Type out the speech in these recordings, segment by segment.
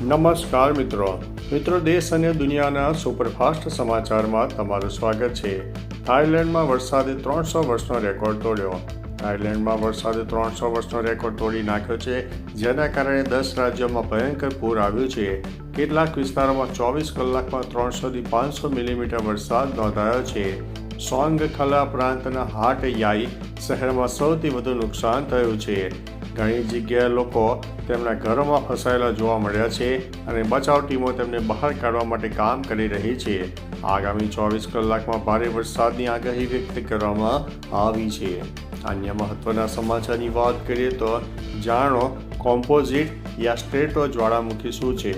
નમસ્કાર મિત્રો દેશ અને દુનિયાના સુપરફાસ્ટ સમાચારમાં તમારું સ્વાગત છે। થાઈલેન્ડમાં વરસાદે 300 વર્ષનો રેકોર્ડ તોડ્યો। થાઈલેન્ડમાં વરસાદે 300 વર્ષનો રેકોર્ડ તોડી નાખ્યો છે, જેના કારણે 10 રાજ્યોમાં ભયંકર પૂર આવ્યું છે। કેટલાક વિસ્તારોમાં 24 કલાકમાં 300થી 500 મિલીમીટર વરસાદ નોંધાયો છે। સોંગખલા પ્રાંતના હાટ યાઈ શહેરમાં સૌથી વધુ નુકસાન થયું છે। ઘણી જગ્યાએ લોકો તેમના ઘરોમાં ફસાયેલા જોવા મળ્યા છે અને બચાવ ટીમો તેમને બહાર કાઢવા માટે કામ કરી રહી છે। આગામી 24 કલાકમાં ભારે વરસાદની આગાહી વ્યક્ત કરવામાં આવી છે। અન્ય મહત્વના સમાચારની વાત કરીએ તો જાણો કોમ્પોઝિટ યા સ્ટ્રેટો જ્વાળામુખી શું છે।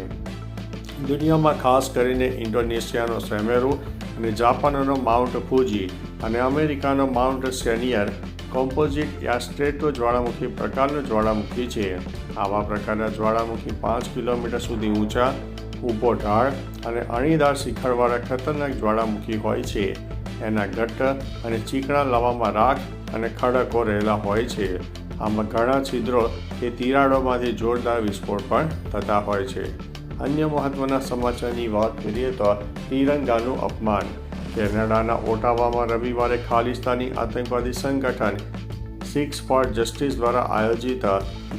દુનિયામાં ખાસ કરીને ઇન્ડોનેશિયાનો સેમેરુ અને જાપાનનો માઉન્ટ ફુજી અને અમેરિકાનો માઉન્ટ સેનિયર કોમ્પોઝિટ યા સ્ટ્રેટો જ્વાળામુખી પ્રકારનો જ્વાળામુખી છે। આવા પ્રકારના જ્વાળામુખી 5 કિલોમીટર સુધી ઊંચા, ઊભો ઢાળ અને અણીદાર શિખરવાળા ખતરનાક જ્વાળામુખી હોય છે। એના ઘટ્ટ અને ચીકણા લાવામાં રાખ અને ખડકો રહેલા હોય છે। આમાં ઘણા છિદ્રો કે તિરાડોમાંથી જોરદાર વિસ્ફોટ પણ થતા હોય છે। અન્ય મહત્વના સમાચારની વાત કરીએ તો તિરંગાનું અપમાન। કેનેડાના ઓટાવામાં રવિવારે ખાલિસ્તાની આતંકવાદી સંગઠન સિક્સ ફોર જસ્ટિસ દ્વારા આયોજિત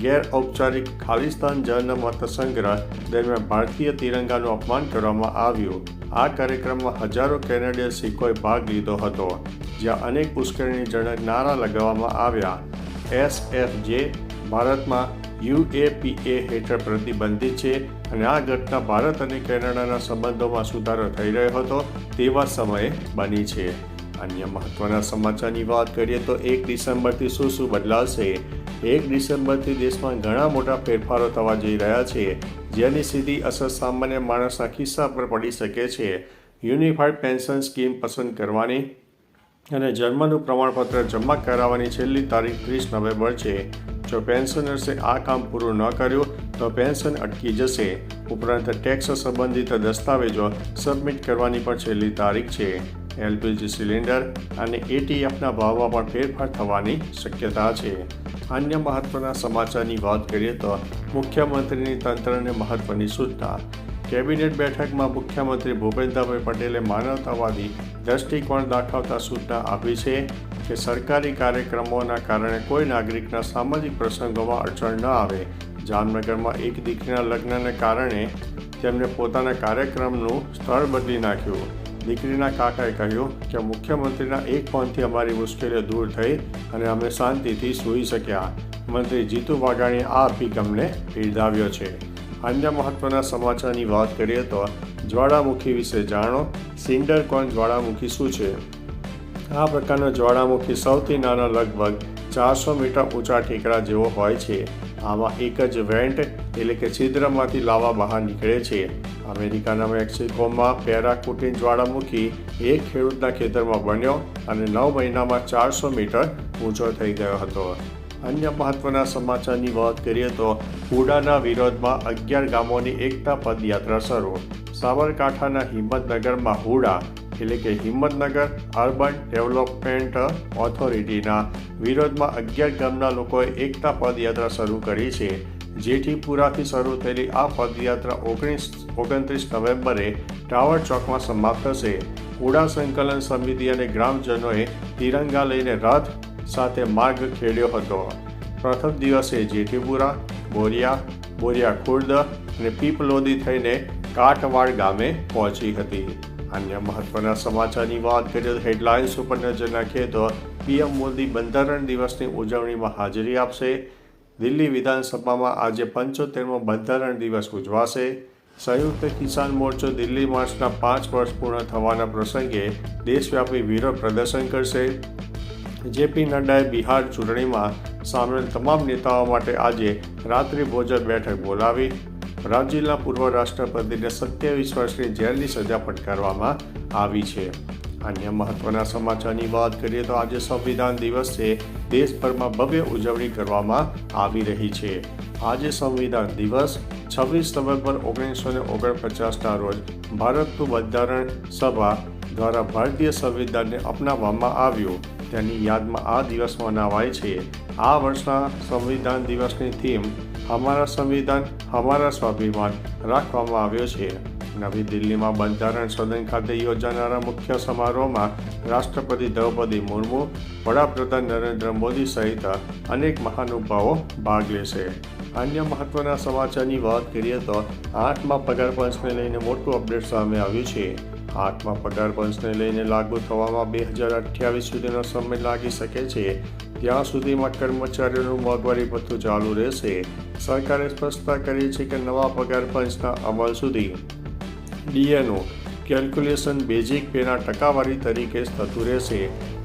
ગેરઔપચારિક ખાલિસ્તાન જનમત સંગ્રહ દરમિયાન ભારતીય તિરંગાનું અપમાન કરવામાં આવ્યું। આ કાર્યક્રમમાં હજારો કેનેડિયન શીખોએ ભાગ લીધો હતો, જ્યાં અનેક ઉશ્કેરણીજનક નારા લગાવવામાં આવ્યા। SFJ ભારતમાં UAPA હેઠળ પ્રતિબંધિત છે અને આ ઘટના ભારત અને કેનેડાના સંબંધોમાં સુધારો થઈ રહ્યો હતો તેવા સમયે બની છે। અન્ય મહત્વના સમાચારની વાત કરીએ તો 1 ડિસેમ્બરથી શું બદલાશે। 1 ડિસેમ્બરથી દેશમાં ઘણા મોટા ફેરફારો થવા જઈ રહ્યા છે, જેની સીધી અસર સામાન્ય માણસના ખિસ્સા પર પડી શકે છે। યુનિફાઈડ પેન્શન સ્કીમ પસંદ કરવાની અને જન્મનું પ્રમાણપત્ર જમા કરાવવાની છેલ્લી તારીખ 30 નવેમ્બર છે। જો પેન્શનર્સે આ કામ પૂરું ન કર્યું તો પેન્શન અટકી જશે। ઉપરાંત ટેક્સ સંબંધિત દસ્તાવેજો સબમિટ કરવાની પણ છેલ્લી તારીખ છે। LPG સિલિન્ડર અને ATFના ભાવમાં પણ ફેરફાર થવાની શક્યતા છે। અન્ય મહત્વના સમાચારની વાત કરીએ તો મુખ્યમંત્રીની તંત્રને મહત્વની સૂચના। કેબિનેટ બેઠકમાં મુખ્યમંત્રી ભૂપેન્દ્રભાઈ પટેલે માનવતાવાદી દ્રષ્ટિકોણ દાખવતા સૂચના આપી છે કે સરકારી કાર્યક્રમોના કારણે કોઈ નાગરિકના સામાજિક પ્રસંગોમાં અડચણ ન આવે। જામનગરમાં એક દીકરીના લગ્નને કારણે તેમને પોતાના કાર્યક્રમનું સ્થળ બદલી નાખ્યું। દીકરીના કાકાએ કહ્યું કે મુખ્યમંત્રીના એક ફોનથી અમારી મુશ્કેલીઓ દૂર થઈ અને અમે શાંતિથી સૂઈ શક્યા। મંત્રી જીતુ વાઘાણીએ આ અભિગમને બિરદાવ્યો છે। અન્ય મહત્વના સમાચારની વાત કરીએ તો જ્વાળામુખી વિશે જાણો। સિન્ડર કોન જ્વાળામુખી શું છે। આ પ્રકારનો જ્વાળામુખી સૌથી નાનો લગભગ 400 મીટર ઊંચા ટેકરા જેવો હોય છે। આમાં એક જ વેન્ટ એટલે કે છિદ્રમાંથી લાવા બહાર નીકળે છે। અમેરિકાના મેક્સિકોમાં પેરાકુટીન જ્વાળામુખી એક ખેડૂતના ખેતરમાં બન્યો અને 9 મહિનામાં 400 મીટર ઊંચો થઈ ગયો હતો। અન્ય મહત્વના સમાચારની વાત કરીએ તો હુડાના વિરોધમાં 11 ગામોની એકતા પદયાત્રા શરૂ। સાબરકાંઠાના હિંમતનગરમાં હુડા એટલે કે હિંમતનગર અર્બન ડેવલપમેન્ટ ઓથોરિટીના વિરોધમાં 11 ગામના લોકોએ એકતા પદયાત્રા શરૂ કરી છે। જેઠીપુરાથી શરૂ થયેલી આ પદયાત્રા 29 નવેમ્બરે ટાવર ચોકમાં સમાપ્ત થશે। હુડા સંકલન સમિતિ અને ગ્રામજનોએ તિરંગા લઈને રથ સાથે માર્ગ ખેડ્યો હતો। પ્રથમ દિવસે જેઠીપુરા, બોરિયા ખુર્દ અને પીપલોદી થઈને કાટવાડ ગામે પહોંચી હતી। અન્ય મહત્વના સમાચારની વાત કરીએ તો હેડલાઇન્સ ઉપર નજર નાખીએ તો PM મોદી બંધારણ દિવસની ઉજવણીમાં હાજરી આપશે। દિલ્હી વિધાનસભામાં આજે 75મો બંધારણ દિવસ ઉજવાશે। સંયુક્ત કિસાન મોરચો દિલ્હી માર્ચના 5 વર્ષ પૂર્ણ થવાના પ્રસંગે દેશવ્યાપી વિરોધ પ્રદર્શન કરશે। JP નડ્ડાએ બિહાર ચૂંટણીમાં સામેલ તમામ નેતાઓ માટે આજે રાત્રિ ભોજન બેઠક બોલાવી। બ્રાઝિલના પૂર્વ રાષ્ટ્રપતિને 27 વર્ષની જેલની સજા ફટકારવામાં આવી છે। અન્ય મહત્વના સમાચારની વાત કરીએ તો આજે સંવિધાન દિવસ છે। દેશભરમાં ભવ્ય ઉજવણી કરવામાં આવી રહી છે। આજે સંવિધાન દિવસ 26 નવેમ્બર 1949ના રોજ ભારતનું બંધારણ સભા દ્વારા ભારતીય સંવિધાનને અપનાવવામાં આવ્યું। તેની યાદમાં આ દિવસ મનાવાય છે। આ વર્ષના સંવિધાન દિવસની થીમ હમારા સંવિધાન હમારા સ્વાભિમાન રાખવામાં આવ્યો છે. નવી દિલ્હીમાં બંધારણ સદન ખાતે યોજાનારા મુખ્ય સમારોહમાં રાષ્ટ્રપતિ દ્રૌપદી મુર્મુ, વડાપ્રધાન નરેન્દ્ર મોદી સહિત અનેક મહાનુભાવો ભાગ લેશે. અન્ય મહત્વના સમાચારની વાત કરીએ તો 8મા પગાર પંચને લઈને મોટું અપડેટ સામે આવ્યું છે. 8મા પગાર પંચને લઈને લાગુ થવામાં 2028 સુધીનો સમય લાગી શકે છે. ત્યાં સુધીમાં કર્મચારીઓનું મોંઘવારી ભથ્થું ચાલુ રહેશે. સરકારે સ્પષ્ટતા કરી છે કે નવા પગાર પંચના અમલ સુધી ડીએનું કેલ્ક્યુલેશન બેઝિક પેના ટકાવારી તરીકે જ થતું રહેશે.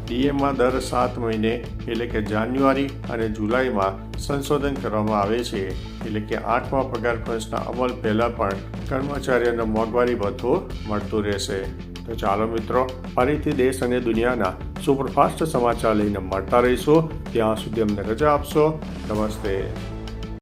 ડીએમાં દર 7 મહિને એટલે કે જાન્યુઆરી અને જુલાઈમાં સંશોધન કરવામાં આવે છે. એટલે કે 8મા પગાર પંચના અમલ પહેલાં પણ કર્મચારીઓને મોંઘવારી ભથ્થું મળતું રહેશે. તો ચાલો મિત્રો, ફરીથી દેશ અને દુનિયાના સુપરફાસ્ટ સમાચાર લઈને મળતા રહીશું. ત્યાં સુધી અમને રજા આપશો. નમસ્તે.